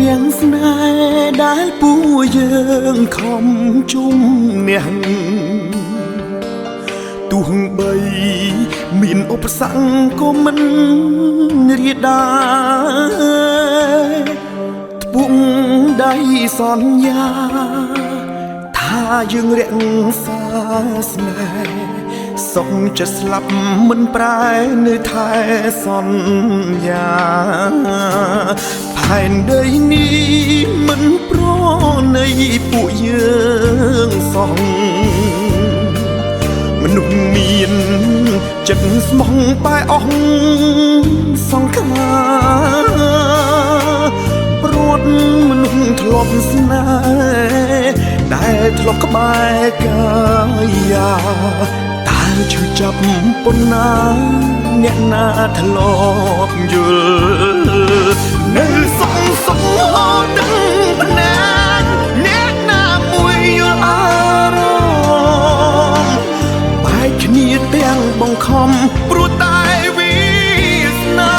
នាងស្នេហ៍ដែលពូយើងខំជុំនេះទោះបីមានឧបសគ្គក៏មិនរាដាត្បួងដៃសន្យាថាយើងរក្សាស្នេហ៍សុខចិត្តស្លាប់មិនប្រែនៅថែសន្យាផែនដីនេះមិនប្រណីពួកយើងសោះមនុស្សមានចិត្តស្មោះបែអស់សង្ខារព្រួតមនុស្សធ្លាប់ស្នេហ៍ដែលធ្លាប់ក្បែរកាយាតែឈឺចាប់ប៉ុណ្ណាអ្នកណាធ្លាប់យល់នៅសងសងហត់ដឹងភ្នែកអ្នកណាមួយយល់អារម្មណ៍បែកគ្នាទាំងបង្ខំព្រោះតែវាសនា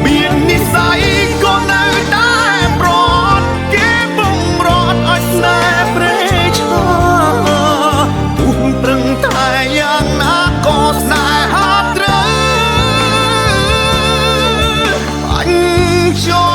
មាននិស្ស័យក៏នៅតែប្រត់គេបំរត់ឲ្យស្នេហ៍ព្រៃឈើពុះប្រឹងតែយ៉ាងណាក៏ស្នេហាត្រូវអញចូល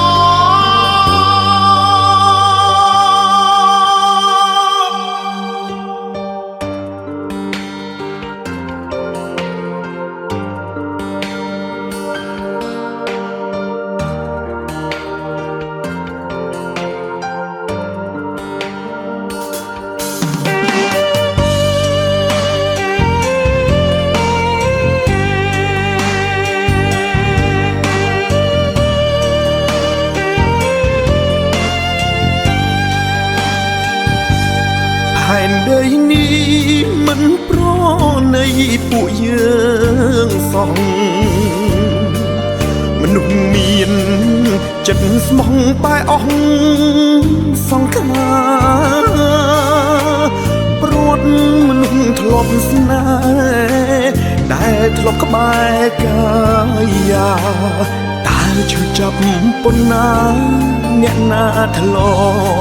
ផែនដីនេះមិនប្រណីពួកយើងសោះមនុស្សមានចិត្តស្មោះបែអស់សង្ខារព្រួតមនុស្សធ្លាប់ស្នេហ៍ដែលធ្លាប់ក្បែរកាយាតែឈឺចាប់ប៉ុណ្ណាអ្នកណាធ្លា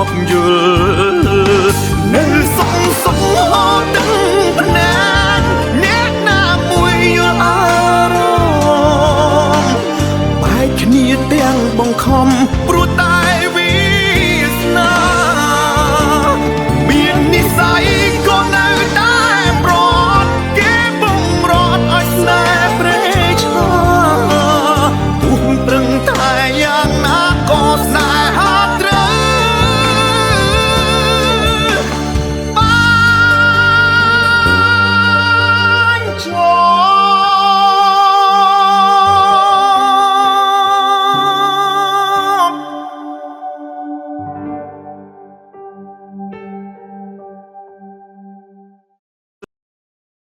ប់យល់នៅសងសងហត់ដឹង